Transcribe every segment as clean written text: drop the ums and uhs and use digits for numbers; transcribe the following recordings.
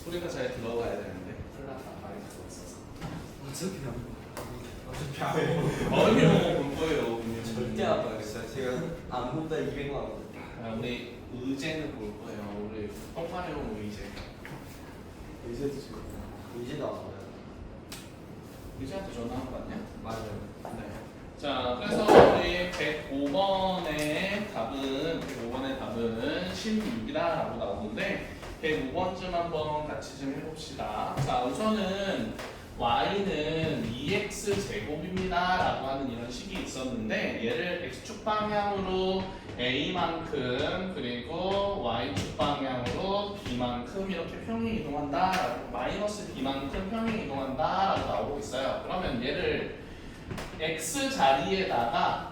소리가 잘 들어가야 되는데 큰일 났다. 말이 들어있어서 어차피 안 봐. 어려워 볼 거예요. 절대 안 봐야겠어요. 제가 안 본다 200만 원. 우리 의제는 볼 거예요. 우리 평판해온 의제. 이제도 지금 이제도 안 봐요. 의제한테 전화한 거 아니야? 맞아요. 네. 자, 그래서 우리 105번의 답은 16이다라고 나오는데 105번쯤 한번 같이 좀 해봅시다. 자, 우선은 y는 2x 제곱입니다라고 하는 이런 식이 있었는데 얘를 x축 방향으로 a만큼 그리고 y축 방향으로 b만큼 이렇게 평행 이동한다라고 마이너스 b만큼 평행 이동한다라고 나오고 있어요. 그러면 얘를 x 자리에다가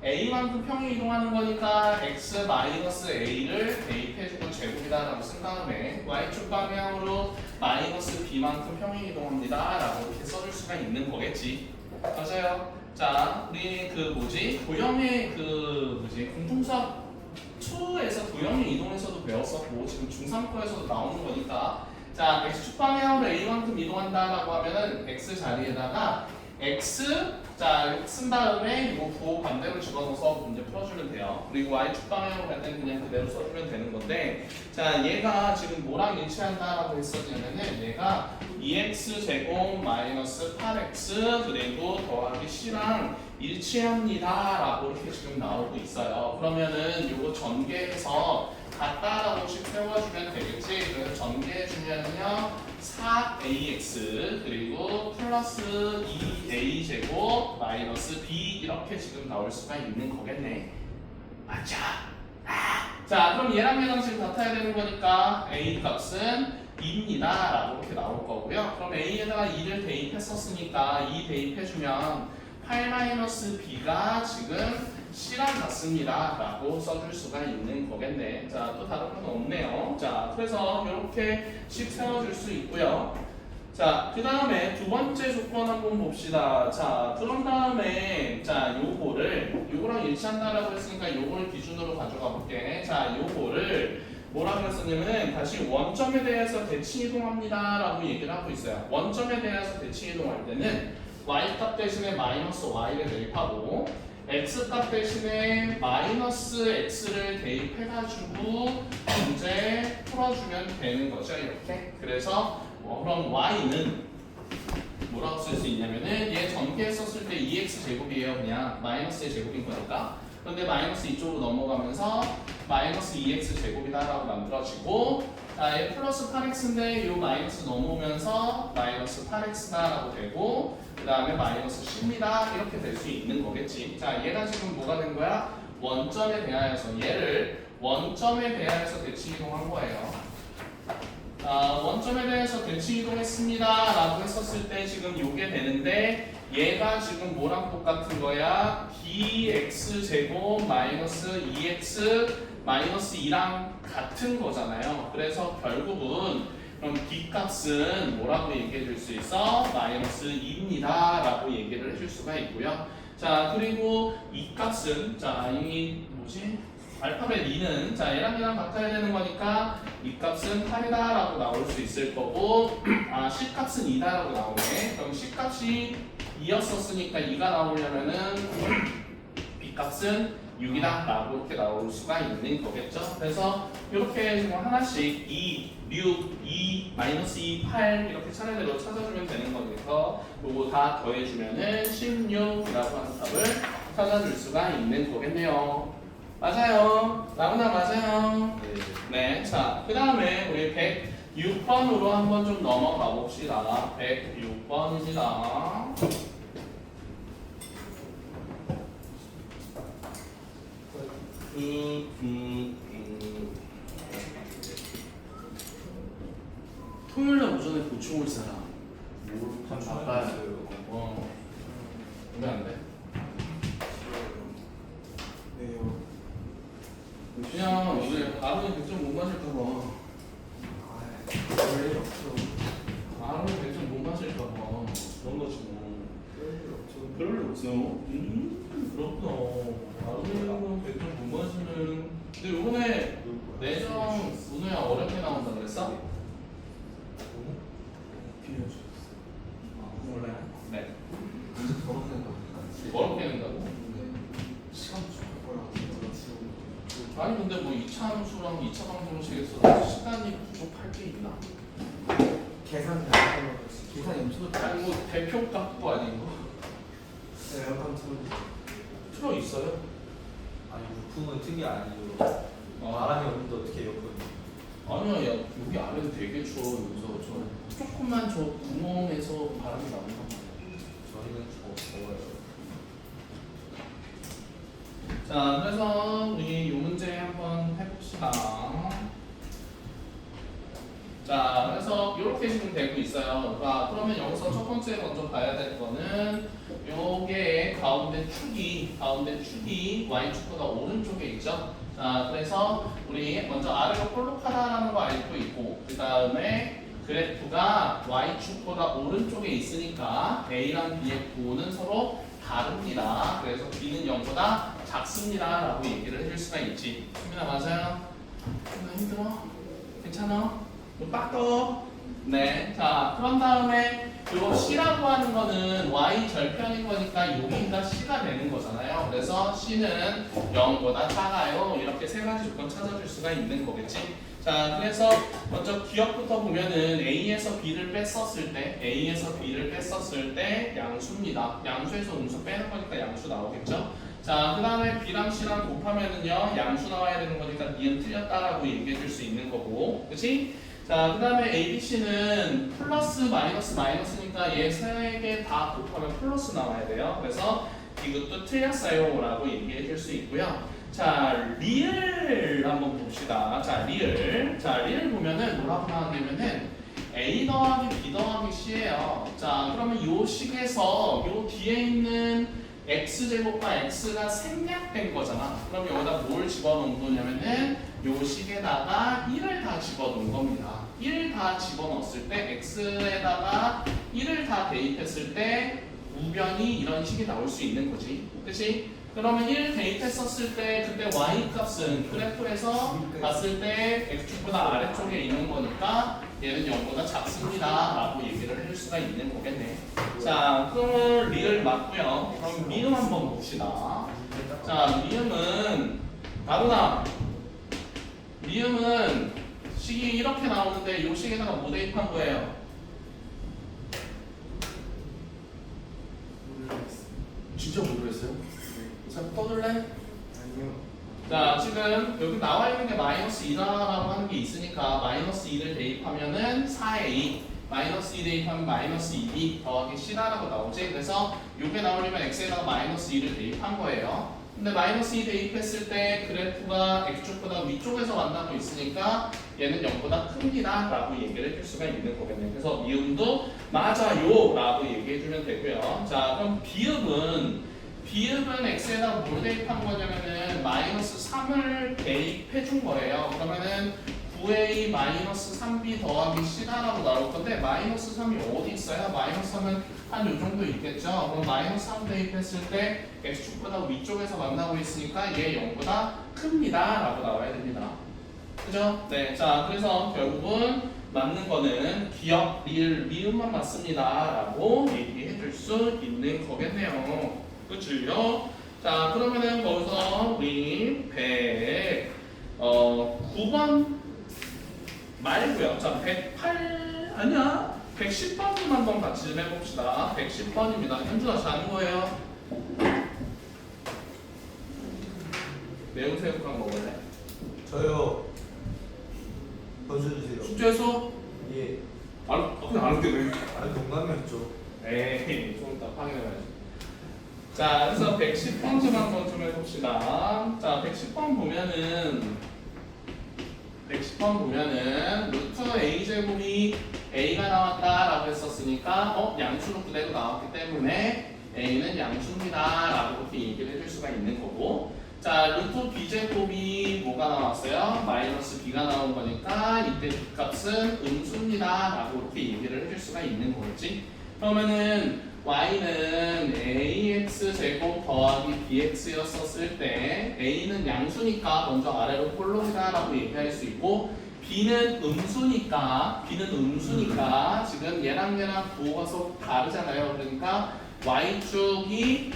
a만큼 평행 이동하는 거니까 x 마이너스 a를 대입해주고 제곱이다라고 쓴 다음에 y축 방향으로 마이너스 b만큼 평행 이동합니다라고 이렇게 써줄 수가 있는 거겠지. 맞아요. 자, 우리 도형의 공통수학 2에서 도형의 이동에서도 배웠었고 지금 중3거에서도 나오는 거니까 자, x축 방향으로 a만큼 이동한다라고 하면은 x 자리에다가 x 쓴 다음에 이거 부호 반대로 집어넣어서 문제 풀어주면 돼요. 그리고 y축 방향으로 갈 때는 그냥 그대로 써주면 되는 건데 자, 얘가 지금 뭐랑 일치한다라고 했었냐면은 얘가 2x 제곱 마이너스 8x 그리고 더하기 c랑 일치합니다라고 이렇게 지금 나오고 있어요. 그러면은 이거 전개해서 같다라고 씩 세워주면 되겠지. 그래서 전개해주면요 4ax 그리고 플러스 2a 제곱 마이너스 b 이렇게 지금 나올 수가 있는 거겠네. 맞아. 자, 그럼 얘랑 지금 같아야 되는 거니까 a 값은 2입니다 라고 이렇게 나올 거고요. 그럼 a에다가 2를 대입했었으니까 2 대입해주면 8-b가 지금 c랑 같습니다 라고 써줄 수가 있는 거겠네. 자, 또 다른 건 없네요. 자, 그래서 이렇게 식 세워줄 수 있고요. 자, 그 다음에 두 번째 조건 한번 봅시다. 자, 그런 다음에 자, 요거랑 일치한다라고 했으니까 요걸 기준으로 가져가 볼게. 자, 요거를 뭐라고 했었냐면 다시 원점에 대해서 대칭 이동합니다 라고 얘기를 하고 있어요. 원점에 대해서 대칭 이동할 때는 y값 대신에 마이너스 y를 대입하고 x값 대신에 마이너스 x를 대입해가지고 문제 풀어주면 되는 거죠. 이렇게. 그래서 그럼 y는 뭐라고 쓸 수 있냐면은 얘 전개했었을 때 2x 제곱이에요. 그냥 마이너스의 제곱인 거니까. 그런데 마이너스 이쪽으로 넘어가면서 마이너스 2x 제곱이다라고 만들어지고 자, 얘 플러스 8x인데 요 마이너스 넘어오면서 마이너스 8x다라고 되고 그 다음에 마이너스 10입니다. 이렇게 될 수 있는 거겠지. 자, 얘가 지금 뭐가 된 거야? 원점에 대하여서 얘를 원점에 대하여서 대칭 이동한 거예요. 원점에 대해서 대칭 이동했습니다 라고 했었을 때 지금 요게 되는데 얘가 지금 뭐랑 똑같은 거야? bx 제곱 마이너스 2x 마이너스 2랑 같은 거잖아요. 그래서 결국은 그럼 b 값은 뭐라고 얘기해 줄 수 있어? 마이너스 2입니다 라고 얘기를 해줄 수가 있고요. 자, 그리고 이 값은 알파벳 2는 자, 얘랑 같아야 되는 거니까 이 값은 8이다 라고 나올 수 있을 거고 C 값은 2다 라고 나오네. 그럼 C 값이 2였었으니까 2가 나오려면은 B 값은 6이다 라고 이렇게 나올 수가 있는 거겠죠. 그래서 이렇게 지금 하나씩 2, 6, 2, 마이너스 2, 8 이렇게 차례대로 찾아주면 되는 거니까 요거 다 더해주면은 16이라고 하는 답을 찾아줄 수가 있는 거겠네요. 맞아요. 나무나 맞아요. 네. 자, 그 다음에 우리 106번으로 한번 좀 넘어가 봅시다. 106번입니다. 토요일날 오전에 보충 올 사람. 바빠요. 왜 안 돼? 왜요? 그냥 오늘 아론이 100점 못 맞을까봐. 별일 없죠. 아론이 100점 못 맞을까봐. 그런 거지 뭐. 별일 없죠. 그럴 일 없어. 그렇구나. 나오는 벡터 분모수는 근데 요번에 내정 문우야 어렵게 나온다 그랬어? 몰라요. 네. 어렵게 낸다고? 시간 부족할 거라 지금 아니 근데 뭐 2차 함수랑 2차 방정식에서 시간이 부족할 게 있나? 계산 다 하는 거지. 계산 염소도 아니 뭐 대표값도 아니고 에어컨 틀어. 틀어 있어요? 아니 부품은 특이 아니고 바람이 없는데 어떻게 에어컨? 아니야 야 여기 안에도 되게 추워 여기서 저 조금만 저 구멍에서 바람이 나온단 말이야. 저희는 더워요. 자 그래서 우리 이 문제 한번 해봅시다. 자 그래서 이렇게 지금 되고 있어요. 그러면 여기서 첫 번째 먼저 봐야 될 거는 요게 가운데 축이 y축보다 오른쪽에 있죠. 자 그래서 우리 먼저 아래로 볼록하다라는 거 알고 있고 그 다음에 그래프가 y축보다 오른쪽에 있으니까 a랑 b의 구호는 서로 다릅니다. 그래서 b는 0보다 작습니다 라고 얘기를 해줄 수가 있지. 수민아 맞아요? 수민아 힘들어? 괜찮아? 빡떠. 네. 자, 그런 다음에 요 C라고 하는 거는 Y 절편인 거니까 여기가 C가 되는 거잖아요. 그래서 C는 0보다 작아요. 이렇게 세 가지 조건 찾아줄 수가 있는 거겠지. 자, 그래서 먼저 기억부터 보면은 A에서 B를 뺐었을 때 양수입니다. 양수에서 음수 빼는 거니까 양수 나오겠죠. 자, 그 다음에 B랑 C랑 곱하면은요, 양수 나와야 되는 거니까 니은 틀렸다라고 얘기해 줄 수 있는 거고. 그치? 자, 그 다음에 A, B, C는 플러스, 마이너스니까 얘 세 개 다 곱하면 플러스 나와야 돼요. 그래서 이것도 틀렸어요 라고 얘기해 줄 수 있고요. 자, 리을 한번 봅시다. 자, 리을 보면은 뭐라고 나왔냐면은 A 더하기 B 더하기 C예요. 자, 그러면 요 식에서 요 뒤에 있는 x제곱과 x가 생략된 거잖아. 그럼 여기다 뭘 집어넣은 거냐면은 요 식에다가 1을 다 집어넣은 겁니다. 1 다 집어넣었을 때 x에다가 1을 다 대입했을 때 우변이 이런 식이 나올 수 있는 거지. 그치? 그러면 1 대입했었을 때 그때 y 값은 그래프에서 봤을 때 x축보다 아래쪽에 있는 거니까 얘는 0보다 작습니다 라고 얘기를 해줄 수가 있는 거겠네. 자, 그러면 리을 맞고요. 그럼 미음 한번 봅시다. 자, 미음은 나도나 미음은 식이 이렇게 나오는데 이 식에다가 뭐 대입한 거예요? 진짜 모르겠어요? 자, 떠들래? 아니요. 자, 지금 여기 나와 있는 게 마이너스 2라고 하는 게 있으니까 마이너스 2를 대입하면은 4a 마이너스 2 대입하면 마이너스 2b 더하기 c라고 나오지. 그래서 요게 나오려면 x에다가 마이너스 2를 대입한 거예요. 근데 마이너스 2 대입했을 때 그래프가 x축보다 위쪽에서 만나고 있으니까 얘는 0보다 큽니다 라고 얘기를 해줄 수가 있는 거겠네요. 그래서 미음도 맞아요 라고 얘기해주면 되고요. 자, 그럼 비읍은 x에다가 뭘 대입한 거냐면은 마이너스 3을 대입해 준 거예요. 그러면은 9a 마이너스 3b 더하기 c다라고 나올 건데 마이너스 3이 어디 있어요? 마이너스 3은 한 요 정도 있겠죠? 그럼 마이너스 3 대입했을 때 x축보다 위쪽에서 만나고 있으니까 얘 0보다 큽니다 라고 나와야 됩니다. 그죠? 네. 자, 그래서 결국은 맞는 거는 기억, 리을, 미음만 맞습니다 라고 얘기해 줄 수 있는 거겠네요. 그치요? 자, 그러면은 거기서 우리 9번 말고요. 자, 108 아니야. 110번만 한번 같이 좀 해봅시다. 110번입니다. 현준아 자는 거예요. 매운 새우깡 먹을래? 저요. 던져주세요. 숙제해서? 예. 그냥 안 웃기네. 아니 농담이었죠. 에이, 좀 이따 확인해봐야지. 자, 그래서 110번 좀 한번 좀 해봅시다. 자, 110번 보면은 루트 a 제곱이 a가 나왔다라고 했었으니까 양수로 그대로 나왔기 때문에 a는 양수입니다 라고 이렇게 얘기를 해줄 수가 있는 거고, 자, 루트 b 제곱이 뭐가 나왔어요? 마이너스 b가 나온 거니까 이때 b 값은 음수입니다 라고 이렇게 얘기를 해줄 수가 있는 거겠지. 그러면은 y는 ax 제곱 더하기 bx였었을 때 a는 양수니까 먼저 아래로 꼴록이다라고 얘기할 수 있고 b는 음수니까 지금 얘랑 부호가 서로 다르잖아요. 그러니까 y축이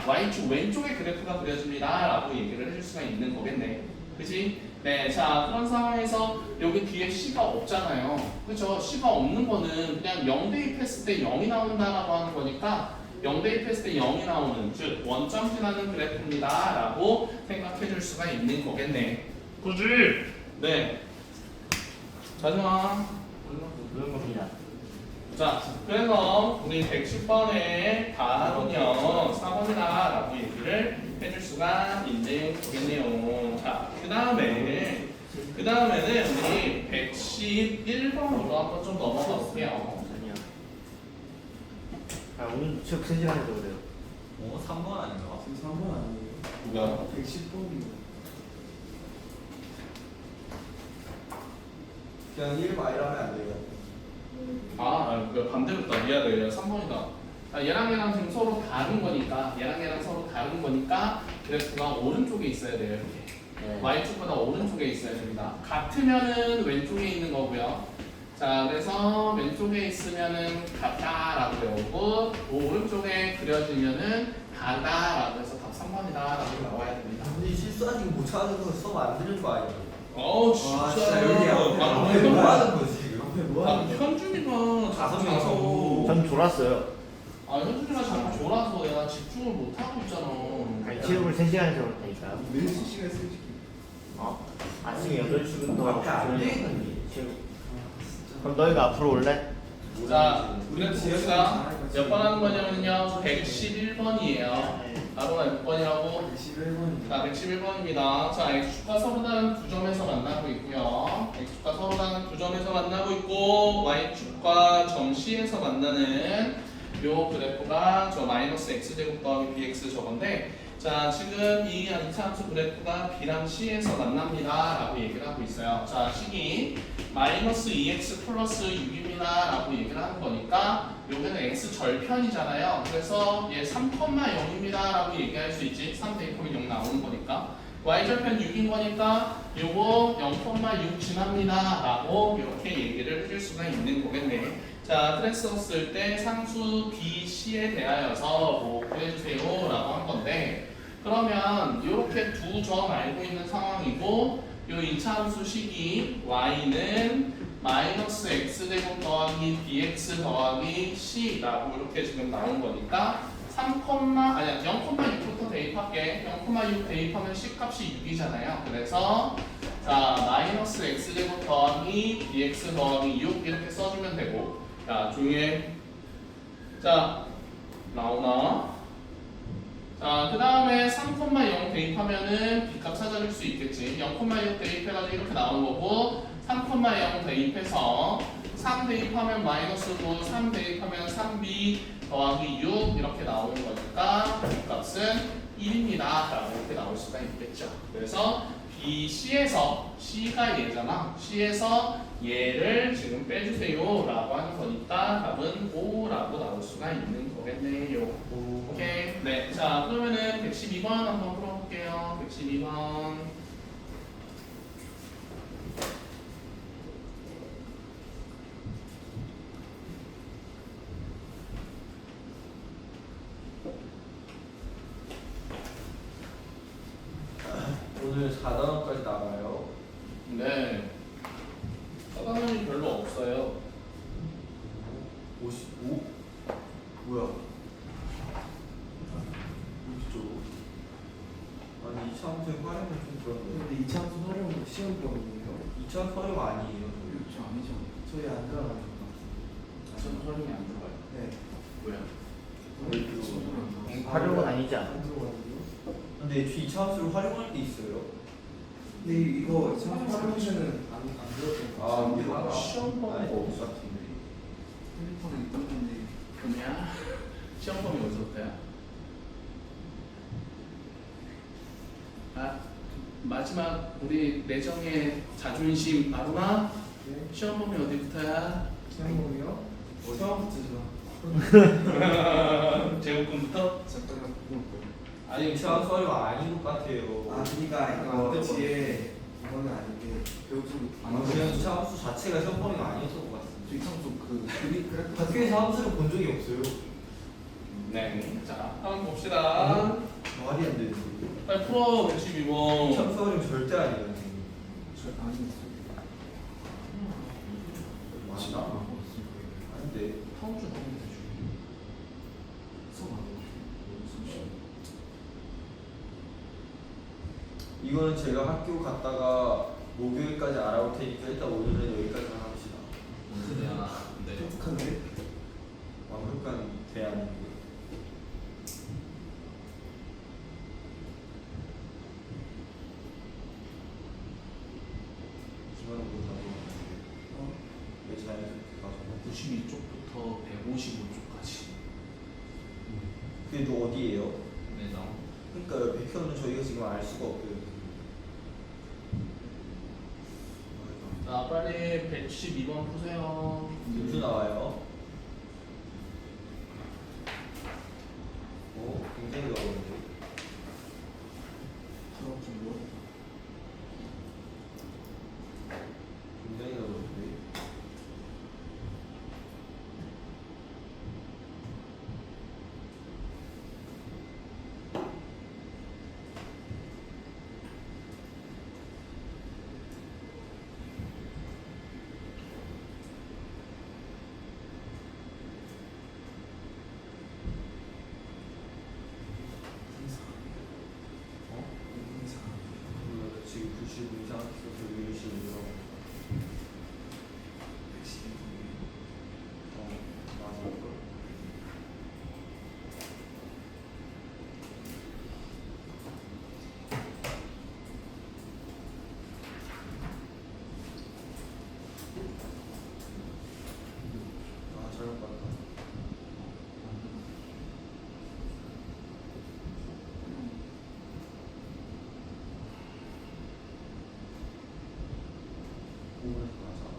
y축 왼쪽에 그래프가 그려집니다라고 얘기를 해줄 수가 있는 거겠네. 그지? 네, 자 그런 상황에서 여기 뒤에 c가 없잖아요. 그죠? c가 없는 거는 그냥 0 대입했을 때 0이 나온다라고 하는 거니까 0 대입했을 때 0이 나오는 즉 원점 지나는 그래프입니다라고 생각해 줄 수가 있는 거겠네. 그지? 네. 마지막. 그런 겁니다. 자, 그래서 우리 110번의 답은요 4번이다라고 얘기를 해줄 수가 있는 거겠네요. 자, 그 다음에는 우리 111번으로 한번 좀 넘어가 볼게요. 아니요. 오늘 수업 3시간에도 그래요. 3번 아닌가? 3번 아니에요? 누가? 110번이요. 그냥 1 마이라면 안 돼요. 그 반대로 했다. 미안해. 3번이다. 얘랑 지금 서로 다른 거니까 그래프가 오른쪽에 있어야 돼요. 이렇게. 네. y축보다 오른쪽에 있어야 됩니다. 같으면은 왼쪽에 있는 거고요. 자, 그래서 왼쪽에 있으면은 같다라고 외우고 오른쪽에 그려지면은 다르다라고 해서 답 3번이다라고 나와야 됩니다. 근데 실수하지 못 찾아서 수업 안 들은 거 아니에요? 진짜. 진짜 여기 아, 뭐 하는 거지 지금? 앞에 뭐 하는 거야? 현준이가 다섯 자꾸 명이서. 전 졸았어요. 현준이가 자꾸 졸아서 내가 집중을 못 하고 있잖아. 아니, 체육을 3시간에서 그렇다니까요. 매일 시간 솔직히. 아침에 8시부터 앞에 안 돼 있는데. 그럼 너희가 앞으로 올래? 자, 우리 봅시다. 몇 번 하는 거냐면요. 111번이에요. 바로가 몇 번이라고? 111번이요. 자, 111번입니다. 자, x축과 서로 다른 두 점에서 만나고 있고요. x축과 서로 다른 두 점에서 만나고 있고 y축과 점 C에서 만나는 요 그래프가 저 마이너스 x제곱 더하기 bx 저건데 자, 지금 이 이차함수 그래프가 b랑 c에서 만납니다 라고 얘기를 하고 있어요. 자, 식이 마이너스 2x 플러스 6입니다 라고 얘기를 하는 거니까 여기는 x 절편이잖아요. 그래서 얘 3,0입니다 라고 얘기할 수 있지. 3 대입하면 0 나오는 거니까 y절편 6인 거니까 요거 0,6 지납니다 라고 이렇게 얘기를 해줄 수가 있는 거겠네. 자, 트레스 썼을 때 상수 BC에 대하여서 뭐 구해주세요 라고 한 건데 그러면 이렇게 두 점 알고 있는 상황이고 요 2차 함수 식이 y는 마이너스 x제곱 더하기 bx 더하기 c라고 이렇게 지금 나온 거니까 0,6부터 대입할게. 0,6 대입하면 c 값이 6이잖아요. 그래서 자 마이너스 x제곱 더하기 bx 더하기 6 이렇게 써주면 되고 자 조용해. 자 나오나? 자, 그 다음에 3,0 대입하면은 b값 찾아줄 수 있겠지. 0,6 대입해가지고 이렇게 나온 거고 3,0 대입해서 3 대입하면 마이너스 9, 3 대입하면 3b 더하기 6 이렇게 나오는 거니까 b값은 1입니다 라고 이렇게 나올 수가 있겠죠. 그래서 BC에서 C가 얘잖아. C에서 얘를 지금 빼주세요 라고 하는 거니까 답은 5라고 나올 수가 있는 거겠네요. 오케이. 네. 자, 그러면은 112번 한번 풀어볼게요. 112번. 오늘 4단원까지 나가요. 네. 사단원이 별로 없어요. 55? 뭐야? 60조. 아니 2차함수의 활용을 좀 그런데. 근데 2차 함수 활용은 시험병이에요? 2차 활용 아니에요. 그렇죠, 아니죠. 저희 안 들어가죠. 저는 활용이 안 들어가요. 네. 왜요? 활용은 아니지 않아? 안 들어가는데요? 근데 2차함수를 활용할 때 있어요. 근데 이거 2차 함수 활용시는 안 들었던 거 아, 같아요. 이거 시험 보는 아니, 거 없을 없어. 것 같은데. 핸드폰에 있던 건데. 그러냐? 시험 범위 어디서부터야? 마지막 우리 내정의 자존심 아루마 네. 시험 범위 어디부터야? 시험범위요? 처음부터죠. 제곱근부터? 잠깐만 보고 아니 이차함수 활용 아닌 것 같아요. 아 그니까 이거 앞에 뒤에 이거는 아닌데 배우적으로 그냥 이차함수 자체가 시험 범위가 아니었던 것 같습니다. 저 이창수 그 그래프 학교에서 함수를 본 적이 없어요. 네. 자, 한번 봅시다. 말이 안 되는데. 빨리 풀어 112번. 이차함수 활용 절대 아니에요. 저 아니었어요. 맞나? 아닌데. 다음 주 나오면 되죠. 수업 안 해요. 이거는 제가 학교 갔다가 목요일까지 알아볼 테니까 일단 오늘은 여기까지만 합시다. 네. 똑똑한데? 완벽한 대안이고요. 기본은 못하고 왜 자연스럽게 가지고 92쪽부터 155쪽까지. 그게 또 어디예요? 네, 나. 그러니까 백현은 저희가 지금 알 수가 없고요. 자, 빨리 112번 푸세요. 점수 나와요. 오, 굉장히 어려운데. 수업 좀 뭐? 굉장히 어려운데. 지금 95 이상 학교에서 유리시고요. 맞아요. 아, 잘못 봤다. 오늘 맞아.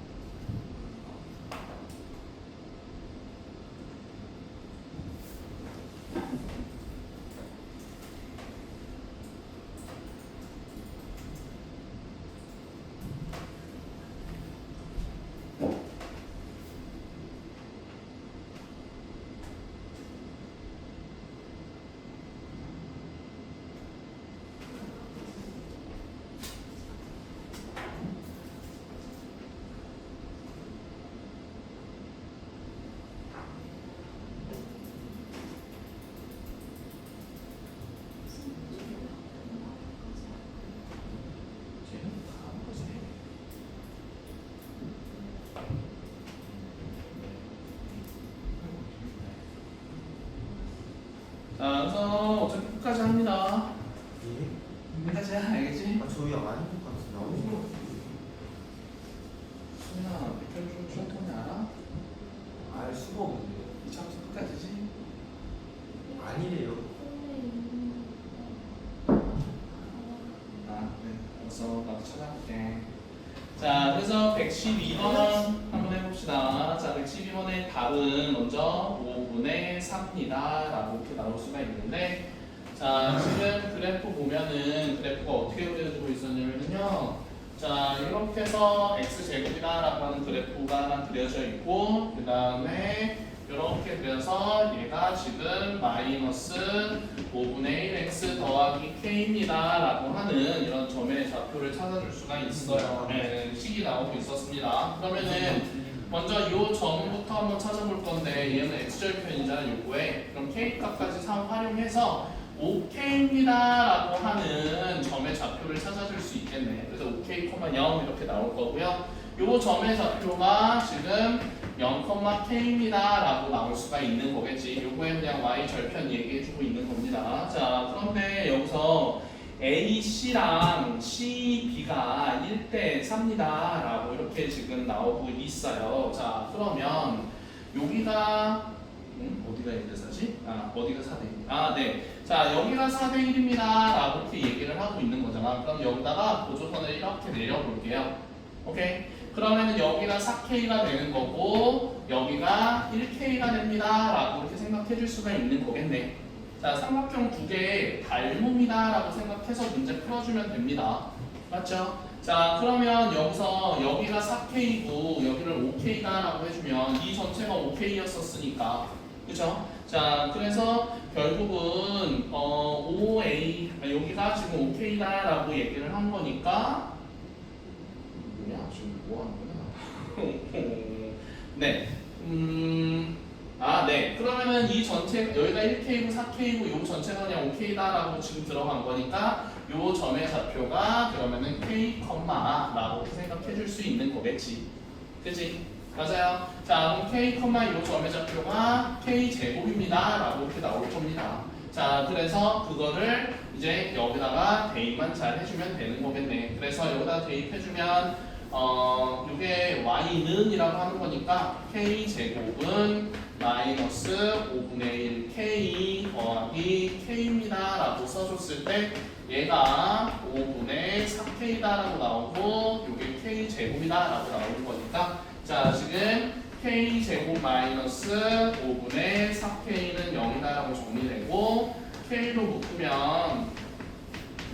자, 그래서 어차피 끝까지 합니다. 예? 끝까지 알겠지? 아, 저희 아닌 것 같은데. 아닌 것 같은데. 수민아, 백현준 충분히 알아? 알 수가 없는데. 이 차부터 끝까지지? 아니래요. 아, 네. 알았어. 나도 찾아볼게. 자, 그래서 112번 한번 해봅시다. 자, 112번의 답은 먼저 5분의 3입니다. 라고 이렇게 나올 수가 있는데, 자, 지금 그래프 보면은 그래프가 어떻게 그려지고 있었냐면요. 자, 이렇게 해서 x제곱이다 라고 하는 그래프가 하나 그려져 있고, 그 다음에 이렇게 그려서 얘가 지금 마이너스 5분의 1x 더하기 k입니다 라고 하는 이런 점의 좌표를 찾아줄 수가 있어요. 네, 식이 나오고 있었습니다. 그러면은 먼저 이 점부터 한번 찾아볼 건데 얘는 x절편이잖아 요거에. 그럼 k 값까지 활용해서 5k입니다 라고 하는 점의 좌표를 찾아줄 수 있겠네. 그래서 5k,0 이렇게 나올 거고요. 요 점의 좌표가 지금 0,k입니다 라고 나올 수가 있는 거겠지. 요거에 그냥 y 절편 얘기해주고 있는 겁니다. 자, 그런데 여기서 AC랑 CB가 1대 3입니다 라고 이렇게 지금 나오고 있어요. 자, 그러면 여기가 어디가 1대 4지? 아, 어디가 4대 1? 아, 네. 자, 여기가 4대 1입니다 라고 이렇게 얘기를 하고 있는 거잖아. 그럼 여기다가 보조선을 이렇게 내려볼게요. 오케이. 그러면은 여기가 4K가 되는 거고 여기가 1K가 됩니다 라고 이렇게 생각해 줄 수가 있는 거겠네. 자, 삼각형 두 개의 닮음이다 라고 생각해서 문제 풀어주면 됩니다. 맞죠? 자, 그러면 여기서 여기가 4K고 여기를 5K다 라고 해주면 이 전체가 5K였었으니까 그죠? 자, 그래서 결국은 5A 여기가 지금 5K다 라고 얘기를 한 거니까 뭐야? 지금 뭐 하는 거야? 네. 네. 그러면은 이 전체 여기가 1K고 4K고 요 전체가 그냥 5K다라고 지금 들어간 거니까 요 점의 좌표가 그러면은 K, 라고 생각해 줄 수 있는 거겠지. 그치? 맞아요. 자, 그럼 K, 요 점의 좌표가 K 제곱입니다. 라고 이렇게 나올 겁니다. 자, 그래서 그거를 이제 여기다가 대입만 잘 해주면 되는 거겠네. 그래서 여기다 대입해주면 이게 y는 이라고 하는 거니까 k 제곱은 마이너스 5분의 1 k 더하기 k입니다 라고 써줬을 때 얘가 5분의 4k다 라고 나오고 이게 k 제곱이다 라고 나오는 거니까 자, 지금 k 제곱 마이너스 5분의 4k는 0이다 라고 정리되고 k로 묶으면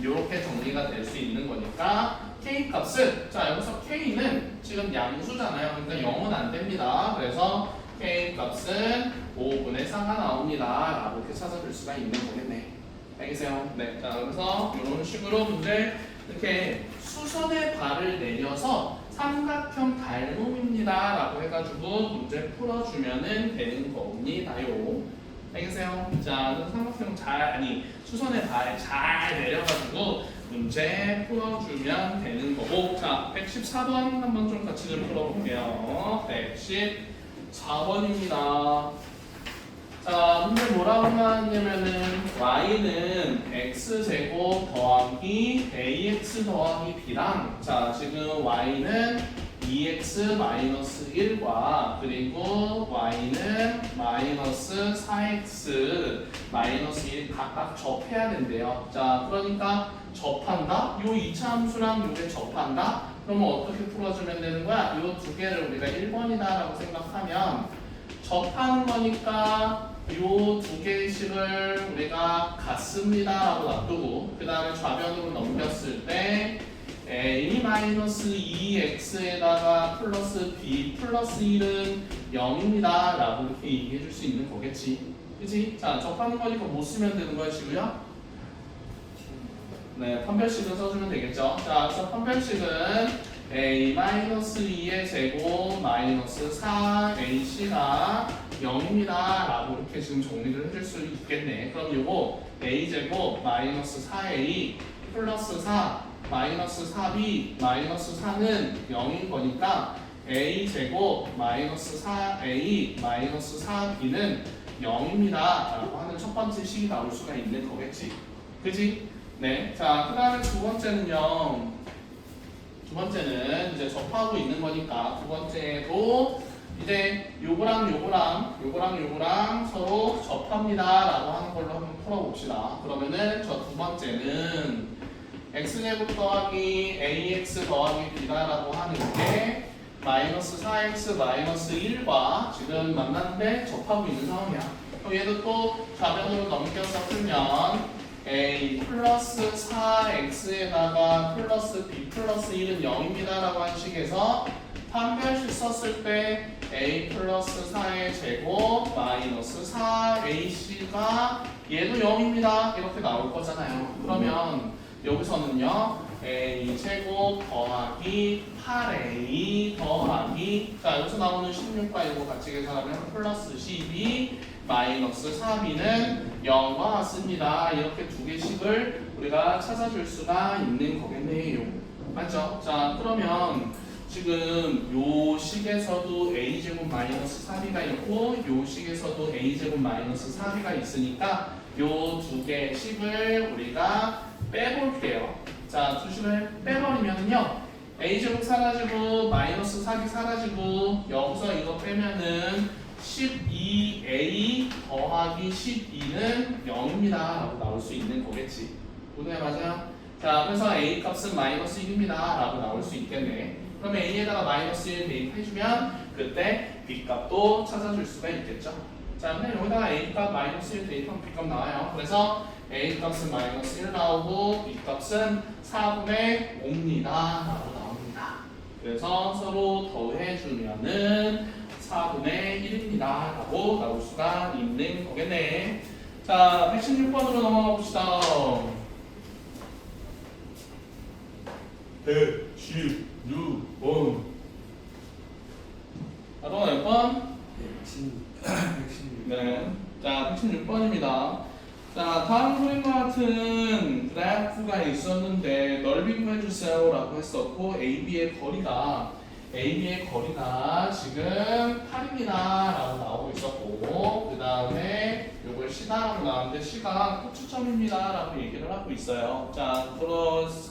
이렇게 정리가 될 수 있는 거니까 K 값은 자 여기서 K는 지금 양수잖아요. 그러니까 0은 안 됩니다. 그래서 K 값은 5분의 4가 나옵니다. 라고 이렇게 찾아줄 수가 있는 거겠네. 알겠어요? 네. 자 그래서 이런 식으로 문제 이렇게 수선의 발을 내려서 삼각형 닮음입니다. 라고 해가지고 문제 풀어주면은 되는 겁니다요. 알겠어요? 자, 그래서 삼각형 수선의 발 잘 내려가지고 문제 풀어주면 되는 거고 자, 114번 한번 좀 같이 좀 풀어볼게요. 114번입니다. 자, 문제 뭐라고 나왔냐면은 y는 x제곱 더하기 ax 더하기 b랑 자, 지금 y는 2x-1과 그리고 y는 마이너스 4x 마이너스 1 각각 접해야 된대요. 자, 그러니까 접한다? 요 2차 함수랑 요게 접한다? 그러면 어떻게 풀어주면 되는 거야? 요 두 개를 우리가 1번이다 라고 생각하면 접하는 거니까 요 두 개의 식을 우리가 같습니다 라고 놔두고 그 다음에 좌변으로 넘겼을 때 a-2x에다가 플러스 b 플러스 1은 0입니다 라고 이렇게 얘기해 줄 수 있는 거겠지. 그치? 자, 접하는 거니까 못 쓰면 되는 거야, 지우야? 네, 판별식은 써주면 되겠죠. 자, 그래서 판별식은 a-2의 제곱 마이너스 4ac가 0입니다 라고 이렇게 지금 정리를 해줄 수 있겠네. 그럼 요거 a제곱 마이너스 4a 플러스 4 마이너스 4b 마이너스 4는 0인 거니까 a제곱 마이너스 4a 마이너스 4b는 0입니다 라고 하는 첫 번째 식이 나올 수가 있는 거겠지. 그지? 네. 자, 그 다음에 두 번째는요. 두 번째는 이제 접하고 있는 거니까 두 번째도 이제 요거랑 서로 접합니다 라고 하는 걸로 한번 풀어봅시다. 그러면은 저 두 번째는 x제곱 더하기 ax 더하기 b다라고 하는 게 마이너스 4x 마이너스 1과 지금 만났는데 접하고 있는 상황이야. 그럼 얘도 또 좌변으로 넘겨서 풀면 a 플러스 4x에다가 플러스 b 플러스 1은 0입니다 라고 한 식에서 판별식 썼을 때 a 플러스 4의 제곱 마이너스 4ac가 얘도 0입니다 이렇게 나올 거잖아요. 그러면 여기서는요 a 제곱 더하기 8a 더하기 자 여기서 나오는 16과 이거 같이 계산하면 플러스 12 마이너스 4b는 0과 같습니다. 이렇게 두 개씩을 우리가 찾아줄 수가 있는 거겠네요. 맞죠? 자 그러면 지금 요 식에서도 a제곱 마이너스 4b가 있고 요 식에서도 a제곱 마이너스 4b가 있으니까 요 두 개의 식을 우리가 빼볼게요. 자, 두 식을 빼버리면요 a제곱 사라지고 마이너스 4b 사라지고 여기서 이거 빼면은 12a 더하기 12는 0입니다 라고 나올 수 있는 거겠지. 오늘 맞아요? 자, 그래서 a 값은 마이너스 1입니다 라고 나올 수 있겠네. 그러면 A에다가 마이너스 1 대입해주면 그때 B값도 찾아줄 수가 있겠죠. 자, 근데 여기다가 A값 마이너스 1 대입하면 B값 나와요. 그래서 A값은 마이너스 1 나오고 B값은 4분의 5입니다 라고 나옵니다. 그래서 서로 더해주면은 4분의 1입니다 라고 나올 수가 있는 거겠네. 자, 116번으로 넘어가 봅시다. 116번. 아동아 몇 번? 116. 네. 자, 116번입니다. 자, 다음 그림과 같은 그래프가 있었는데 넓이 구해주세요 라고 했었고 AB의 거리가 지금 8입니다 라고 나오고 있었고 그 다음에 요걸 C다라고 나왔는데 C가 고추점입니다 라고 얘기를 하고 있어요. 자,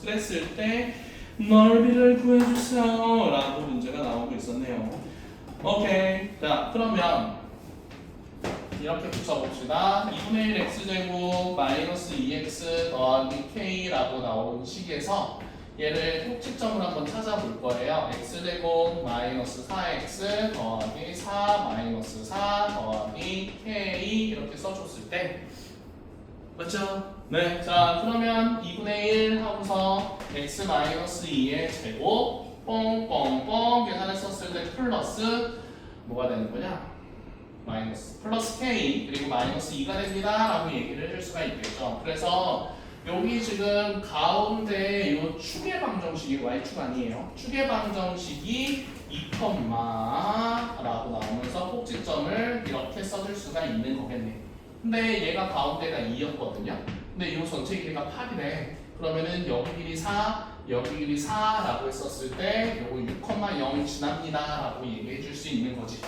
그랬을 때 넓이를 구해주세요 라고 문제가 나오고 있었네요. 오케이. 자, 그러면 이렇게 붙여봅시다. 2분의 1 x제곱 마이너스 2x 더하기 k라고 나오는 식에서 얘를 꼭지점을 한번 찾아볼 거예요. x제곱 마이너스 4x 더하기 4 마이너스 4 더하기 k 이렇게 써줬을 때 맞죠? 네. 자, 그러면 2분의 1 하고서 x 마이너스 2의 제곱 뻥뻥뻥 계산했었을 때 플러스 뭐가 되는 거냐? 마이너스 플러스 k 그리고 마이너스 2가 됩니다 라고 얘기를 해줄 수가 있겠죠. 그래서 여기 지금 가운데 요 축의 방정식이 y축 아니에요. 축의 방정식이 2, 라고 나오면서 꼭지점을 이렇게 써줄 수가 있는 거겠네. 근데 얘가 가운데가 2였거든요. 근데 요 전체 길이가 8이래. 그러면은 여기 길이 4, 여기 길이 4라고 했었을 때 요거 6,0 지납니다 라고 얘기해 줄 수 있는 거지.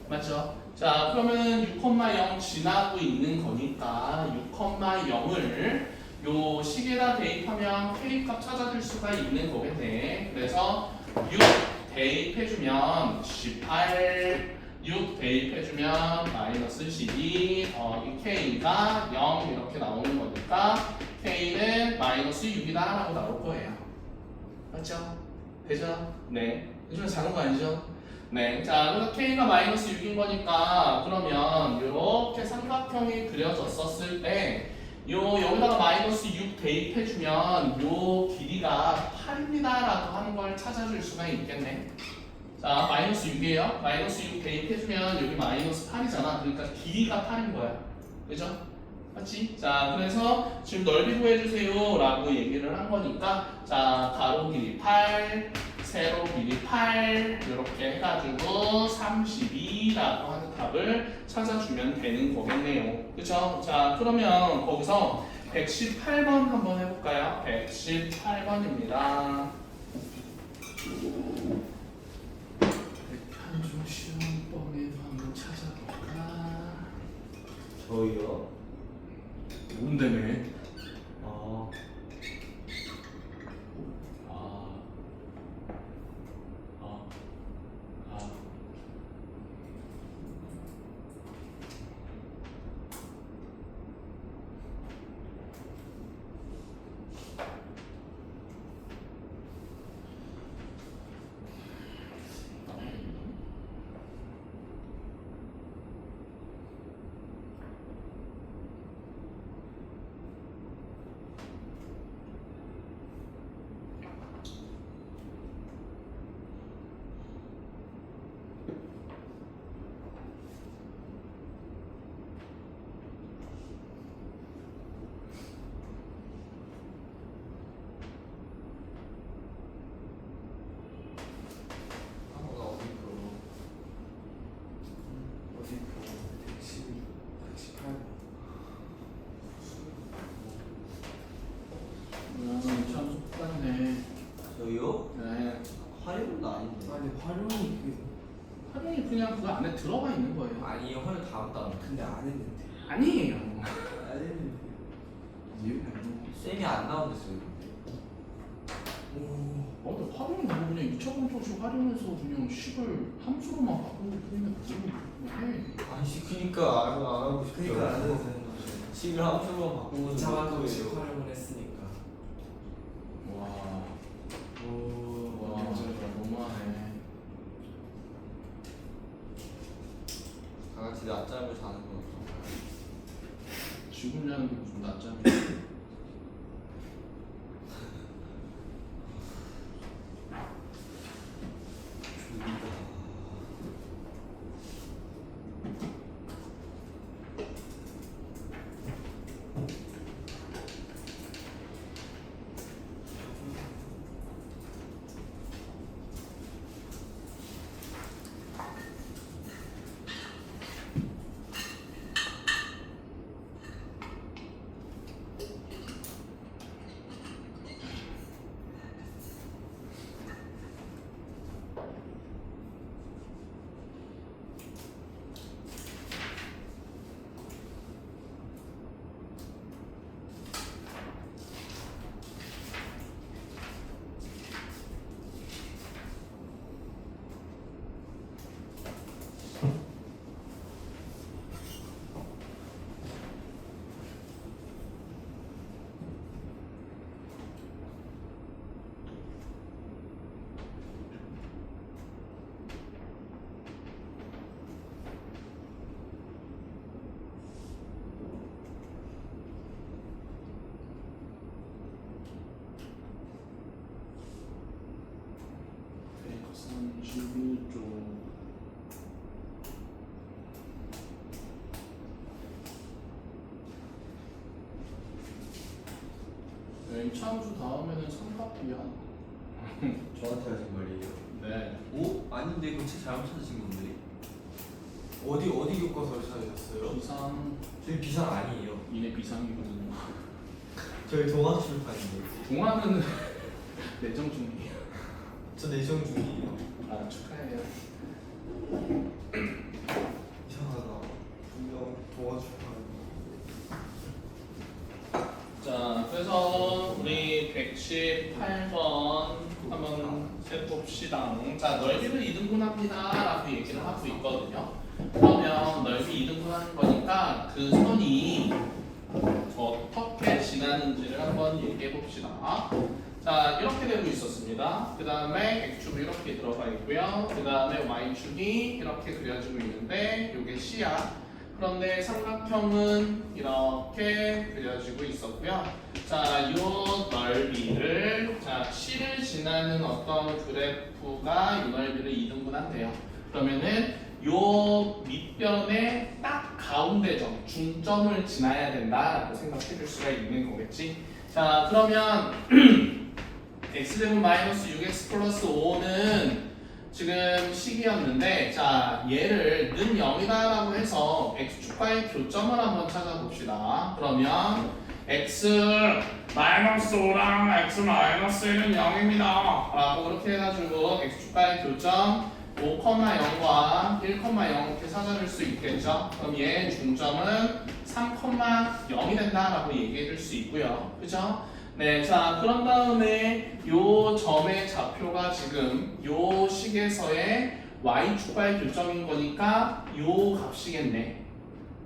맞죠? 자, 그러면 6,0 지나고 있는 거니까 6,0을 요 식에다 대입하면 K값 찾아줄 수가 있는 거겠네. 그래서 6 대입해주면 18, 6 대입해주면 마이너스 12 더하기 K가 0 이렇게 나오는 거니까 K는 마이너스 6이다 라고 나올 거예요. 맞죠? 되죠? 네. 요즘에 작은 거 아니죠? 네, 자, 그래서 K가 마이너스 6인 거니까 그러면 이렇게 삼각형이 그려졌었을 때 여기다가 마이너스 6 대입해주면 요 길이가 8입니다 라고 하는 걸 찾아줄 수가 있겠네. 자, 마이너스 6이에요. 마이너스 6 대입해주면 여기 마이너스 8이잖아. 그러니까 길이가 8인 거야. 그죠? 맞지? 자, 그래서 지금 넓이 구해주세요 라고 얘기를 한 거니까 자, 가로 길이 8 세로 길이 8 이렇게 해가지고 32라고 하는 답을 찾아주면 되는 거겠네요. 그쵸? 자, 그러면 거기서 118번 한번 해볼까요? 118번입니다. 편중 시험범위도 한번 찾아볼까? 저희요? 뭔데매? 아, 어디 그 116, 118. 참 똑같네. 저희요? 네. 활용도 아닌데. 아니 활용이 활용이 그냥 그 안에 들어가 있는 거예요. 아니, 활용 다음 달. 근데 안 했는데. 아니에요. 안 했는데. 이유가 쌤이 안 나온댔어요. 근데 활용이 뭐 그냥 2차 방정식 활용해서 그냥 식을 함수로만 바꾸고 그냥 그걸로 해. 아니, 그니까 안 하고 싶어요. 그러니까 안 해도 되는 거죠. 식을 함수로 바꾸고 2차 방정식 활용을 했으니까. 와. 오, 와. 완전 낮잠을 자는 건 지금 자는 게 무슨 낮잠이야? 임창수 다음에는 삼각비야. 저한테 하신 말이에요. 네. 오? 아닌데 이거 책 잘못 찾으신 건데. 어디 교과서를 찾으셨어요? 비상 저희 비상 아니에요. 이내 비상이거든요. 저희 동학 출판인데. 동화는 내정 중이에요. 저 내정 중이에요. 아 축하해요. 이상하다. 분명 동화 출판. 자, 그래서 우리 118번 한번 세봅시다. 자, 넓이를 이등분합니다라고 얘기를 하고 있거든요. 그러면 넓이 이등분하는 거니까 그 선이 어떻게 지나는지를 한번 얘기해 봅시다. 자, 이렇게 되고 있었습니다. 그 다음에 X축이 이렇게 들어가 있고요. 그 다음에 Y축이 이렇게 그려지고 있는데 이게 C야. 그런데 삼각형은 이렇게 그려지고 있었고요. 자, 요 넓이를 C를 지나는 어떤 그래프가 이 넓이를 이등분한대요. 그러면은 요 밑변의 딱 가운데 점, 중점을 지나야 된다라고 생각해 줄 수가 있는 거겠지. 자, 그러면 x제곱 마이너스 6x 플러스 5는 지금 식이었는데, 자, 얘를 는 0이다라고 해서 x축과의 교점을 한번 찾아봅시다. 그러면 x 마이너스 5랑 x 마이너스 1은 0입니다 라고 그렇게 해가지고 x축과의 교점 5,0과 1,0 이렇게 찾아줄 수 있겠죠. 그럼 얘 중점은 3,0이 된다라고 얘기해 줄 수 있고요. 그죠? 네, 자, 그런 다음에 요 점의 좌표가 지금 요 식에서의 y축과의 교점인 거니까 요 값이겠네.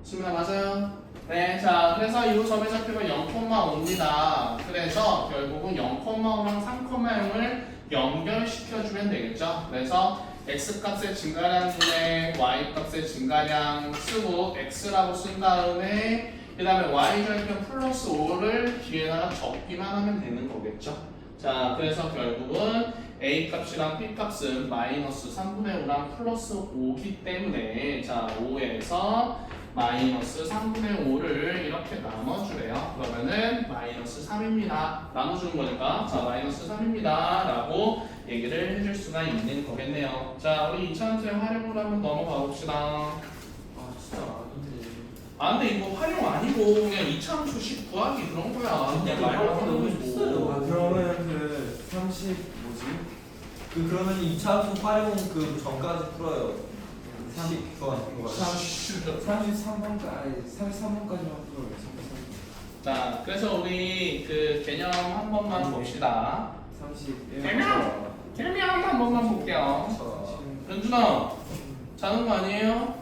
수민아 맞아요? 네, 자, 그래서 요 점의 좌표가 0,5입니다. 그래서 결국은 0,5랑 3,0을 연결시켜주면 되겠죠. 그래서 x값의 증가량분의 y값의 증가량 쓰고 x라고 쓴 다음에 그 다음에 y절편 플러스 5를 뒤에다가 적기만 하면 되는 거겠죠. 자, 그래서 결국은 a값이랑 b값은 마이너스 3분의 5랑 플러스 5기 때문에 자, 5에서 마이너스 3분의 5를 이렇게 나눠주래요. 그러면은 마이너스 3입니다. 나눠주는 거니까 자, 마이너스 3입니다 라고 얘기를 해줄 수가 있는 거겠네요. 자, 우리 이차원수의 활용을 한번 넘어가 봅시다. 아 진짜 아닌데. 아, 근데 이거 활용 아니고 그냥 이차함수식 구하기 그런 거야. 그냥 말만 하는 거고. 아 그러면 그 30 뭐지? 그러면 2차함수 활용 그 전까지 풀어요. 식 구하는 거. 33번까지 33번까지만 풀어요. 33. 자, 그래서 우리 그 개념 한 번만 봅시다. 31. 개념 한 번만 볼게요. 연준아, 자는 거 아니에요?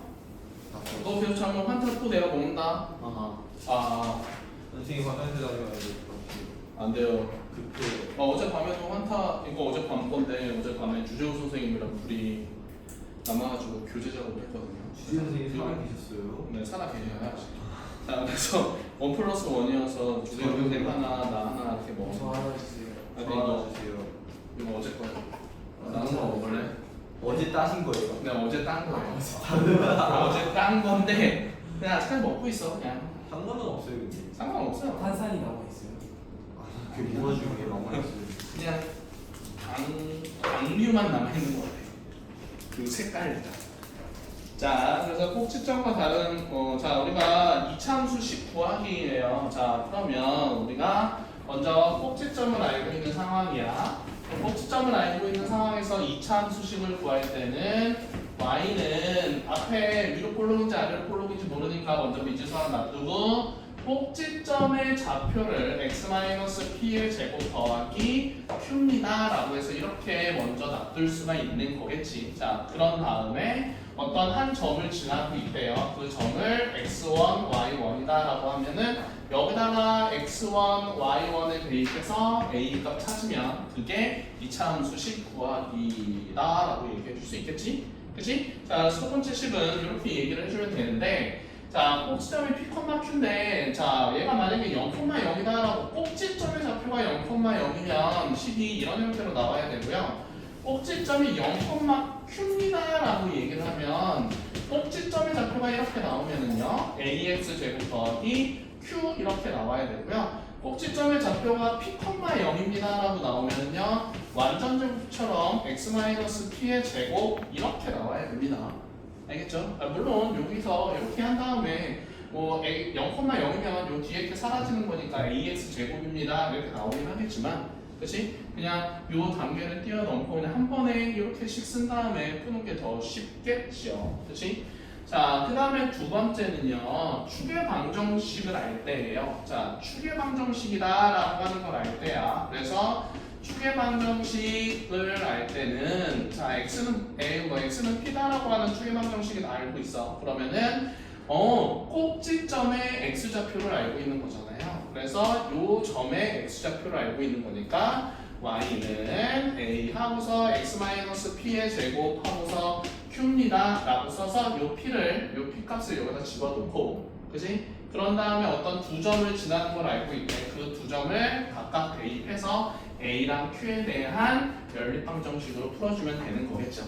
너 계속 자면 환타 또 내가 먹는다. 아하. 아, 선생님 화장실 다녀야 돼. 안 돼요. 그때 어젯밤에도 환타 이거 어젯밤 건데 어젯밤에 주재호 선생님이랑 둘이 남아가지고 교재 작업을 했거든요. 주지 선생님 살아계셨어요? 네, 살아 계셔요 아직. 자, 그래서 1 플러스 1이어서 주제 선생님 하나, 나 하나 이렇게 저 먹어. 하나 주세요. 아니 저 이거 주세요. 이거 어제 거예요. 나는 거 먹을래? 어제 따신 거예요? 네, 어제 딴 거예요. 어제 딴 건데 그냥 아직까지 먹고 있어 그냥. 상관은 없어요 근데. 상관없어요. 탄산이 나와 있어요. 그 모아주는 게 남아있어요. 그냥 당류만 남아있는 것 같아요. 그 색깔. 자, 그래서 꼭지점과 다른 자 우리가 이차함수식 구하기예요. 자, 그러면 우리가 먼저 꼭지점을 알고 있는 상황이야. 꼭지점을 알고 있는 상황에서 이차함수식을 구할 때는 y는 앞에 위로 폴록인지 아래로 폴록인지 모르니까 먼저 미지수 하나 놔두고 꼭지점의 좌표를 x-p의 제곱 더하기 q입니다 라고 해서 이렇게 먼저 놔둘 수가 있는 거겠지. 자, 그런 다음에 어떤 한 점을 지나고 있대요. 그 점을 x1, y1이다 라고 하면은 여기다가 x1, y1을 대입해서 a 값 찾으면 그게 이차함수식 구하기다 라고 얘기해 줄 수 있겠지? 그치? 자, 첫 번째 식은 이렇게 얘기를 해주면 되는데 자, 꼭지점이 p, q인데 자, 얘가 만약에 0,0이다 라고 꼭지점의 좌표가 0,0이면 식이 이런 형태로 나와야 되고요. 꼭지점이 0,q입니다 라고 얘기를 하면 꼭지점의 좌표가 이렇게 나오면은요 ax 제곱 더하기 q 이렇게 나와야 되고요. 꼭지점의 좌표가 p,0입니다 라고 나오면은요 완전 제곱처럼 x-p의 제곱 이렇게 나와야 됩니다. 알겠죠? 물론 여기서 이렇게 한 다음에 뭐 0,0이면 요 뒤에 게 사라지는 거니까 ax 제곱입니다 이렇게 나오긴 하겠지만 그치? 그냥 요 단계를 뛰어넘고 그냥 한 번에 이렇게씩 쓴 다음에 푸는 게 더 쉽겠죠. 그치? 자, 그 다음에 두 번째는요 추계 방정식을 알 때예요. 자, 추계 방정식이다 라고 하는 걸 알 때야. 그래서 추계 방정식을 알 때는 자 x는 p다라고 하는 추계 방정식을 알고 있어. 그러면은 꼭지점의 x 좌표를 알고 있는 거잖아요. 그래서 요 점의 x 좌표를 알고 있는 거니까 y는 a 하고서 x-p의 제곱 하고서 q입니다 라고 써서 요 p 값을 여기다 집어넣고 그지? 그런 다음에 어떤 두 점을 지나는 걸 알고 있대. 그 두 점을 각각 대입해서 a랑 q에 대한 연립방정식으로 풀어주면 되는 거겠죠.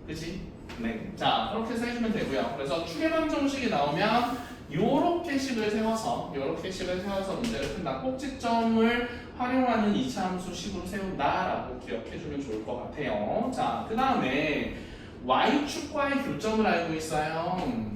그치? 네. 자, 그렇게 해서 해주면 되고요. 그래서 추계방정식이 나오면 요렇게 식을 세워서 문제를 푼다. 꼭지점을 활용하는 이차함수식으로 세운다라고 기억해주면 좋을 것 같아요. 자, 그 다음에 y축과의 교점을 알고 있어요.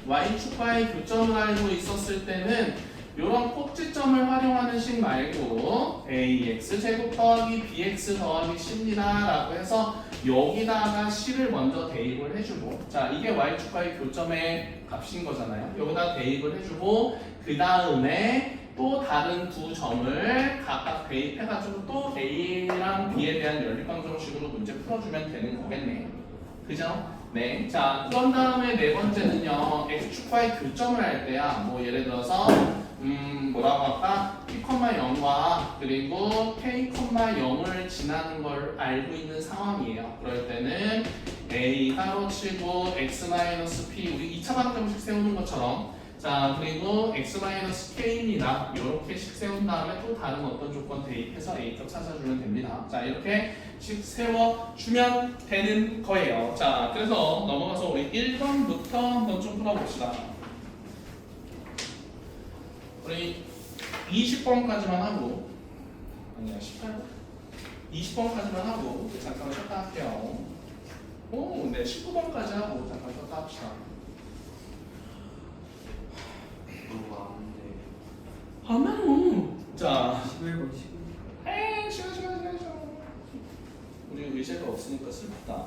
y축과의 교점을 알고 있었을 때는 이런 꼭지점을 활용하는 식 말고 ax 제곱 더하기 bx 더하기 c입니다 라고 해서 여기다가 c를 먼저 대입을 해주고 자 이게 y축과의 교점의 값인 거잖아요. 여기다 대입을 해주고 그 다음에 또 다른 두 점을 각각 대입해가지고 또 a랑 b에 대한 연립방정식으로 문제 풀어주면 되는 거겠네. 그죠? 네. 자, 그런 다음에 네 번째는요. x축과의 교점을 할 때야. 뭐 예를 들어서 뭐라고 할까? p,0과 그리고 k,0을 지나는 걸 알고 있는 상황이에요. 그럴 때는 a 따로 치고 x-p 우리 2차 방정식 세우는 것처럼 자 그리고 x-k입니다. 이렇게씩 세운 다음에 또 다른 어떤 조건 대입해서 a값 찾아주면 됩니다. 자 이렇게 식 세워주면 되는 거예요. 자 그래서 넘어가서 우리 1번부터 한번 좀 풀어봅시다. 우리 20번까지만 하고 아니야 18번? 20번까지만 하고 잠깐만 쉬었다 할게요. 오, 네 19번까지 하고 잠깐 쉬었다 합시다. 너무 많은데. 하면 자 11번 11번. 에이 쉬어 우리 의자가 없으니까 슬프다.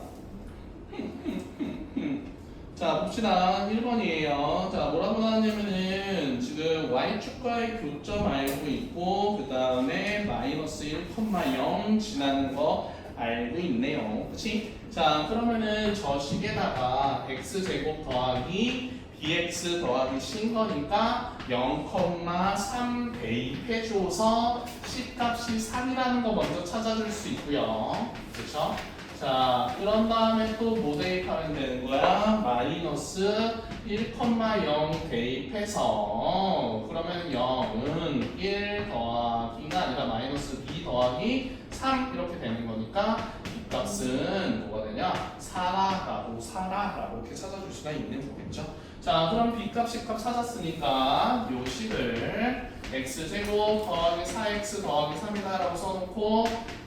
자 봅시다. 1번이에요. 자 뭐라고 나왔냐면은 지금 y축과의 교점 알고 있고 그 다음에 마이너스 1,0 지나는 거 알고 있네요. 그치? 자 그러면은 저 식에다가 x제곱 더하기 bx 더하기 c인 거니까 0,3 대입해줘서 c 값이 3이라는 거 먼저 찾아줄 수 있고요. 그쵸? 자, 그런 다음에 또 뭐 대입하면 되는 거야? 마이너스 1,0 대입해서 그러면 0은 1 더하기가 아니라 마이너스 b 더하기 3 이렇게 되는 거니까 b 값은 뭐가 되냐? 4라고 이렇게 찾아줄 수가 있는 거겠죠. 자, 그럼 b 값, c 값 찾았으니까 요 식을 x제곱 더하기 4x 더하기 3이다 라고 써놓고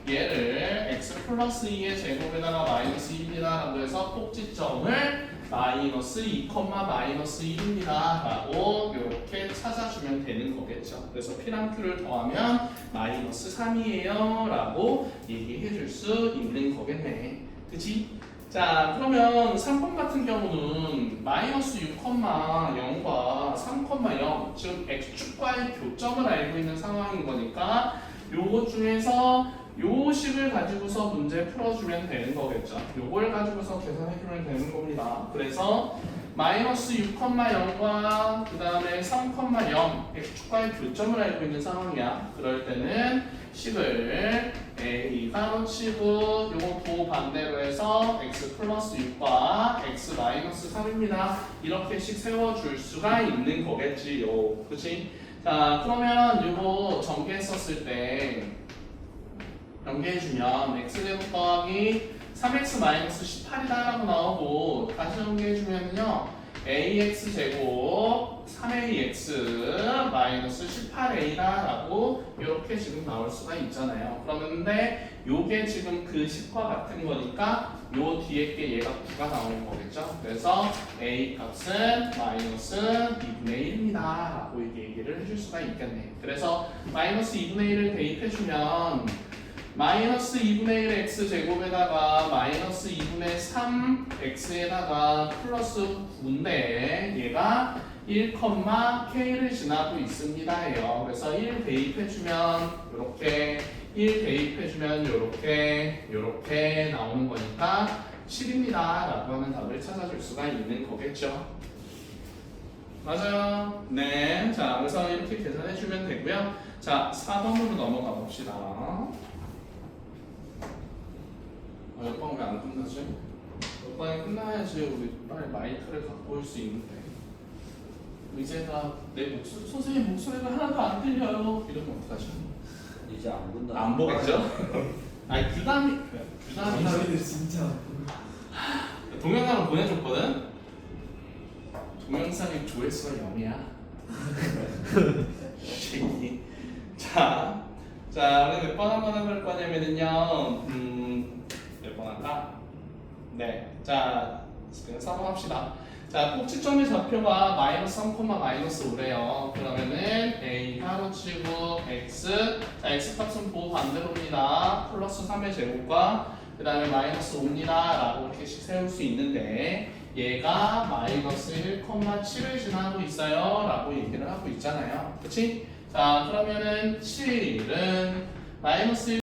얘를 x 플러스 2의 제곱에다가 마이너스 2입니다 라고 해서 꼭지점을 마이너스 2, 마이너스 1입니다 라고 이렇게 찾아주면 되는 거겠죠. 그래서 P랑 Q를 더하면 마이너스 3이에요 라고 얘기해 줄 수 있는 거겠네. 그치? 자, 그러면 3번 같은 경우는 마이너스 6,0과 3,0 즉 x축과의 교점을 알고 있는 상황인 거니까 요것 중에서 요 식을 가지고서 문제 풀어주면 되는 거겠죠. 요걸 가지고서 계산해주면 되는 겁니다. 그래서 마이너스 6,0과 그 다음에 3,0 x축과의 교점을 알고 있는 상황이야. 그럴 때는 식을 a 가로치고 요거 도 반대로 해서 x 플러스 6과 x 마이너스 3입니다. 이렇게씩 세워줄 수가 있는 거겠지요. 그치? 자, 그러면 요거 전개했었을 때 전개해주면 x제곱 더하기 3x 마이너스 18이다 라고 나오고 다시 전개해주면요 ax제곱 3ax 마이너스 18a다 라고 이렇게 지금 나올 수가 있잖아요. 그런데 요게 지금 그 10과 같은 거니까 요 뒤에 게 얘가 9가 나오는 거겠죠. 그래서 a 값은 마이너스 2분의 1입니다 라고 이렇게 얘기를 해줄 수가 있겠네. 그래서 마이너스 2분의 1을 대입해주면 마이너스 2분의 1 x제곱에다가 마이너스 2분의 3 x에다가 플러스 9인데 얘가 1, k를 지나고 있습니다 해요. 그래서 1 대입해주면 이렇게 1 대입해주면 요렇게 나오는 거니까 7입니다 라고 하는 답을 찾아줄 수가 있는 거겠죠. 맞아요. 네. 자, 그래서 이렇게 계산해주면 되고요. 자, 4번으로 넘어가 봅시다. 옆방 왜 안 끝나지? 옆방이 끝나야지 우리 빨리 마이크를 갖고 올 수 있는데 의제가 내 목소리, 선생님 목소리가 하나도 안 들려요 이러면 어떡하죠? 이제 안 본다. 안 보겠죠? 아니 규담이 감사합니다 진짜. 동영상을 보내줬거든? 동영상의 조회수가 0이야 자, 우리 몇 번 한번 해볼 거냐면요 몇 번 할까? 네, 자 그냥 3번 합시다. 자, 꼭지점의 좌표가 마이너스 3, 마이너스 5래요. 그러면은 a 가로치고 x, 자 x 값은 보호 반대로입니다. 플러스 3의 제곱과 그 다음에 마이너스 5입니다 라고 이렇게씩 세울 수 있는데 얘가 마이너스 1,7을 지나고 있어요 라고 얘기를 하고 있잖아요. 그치? 자, 그러면은 7은 마이너스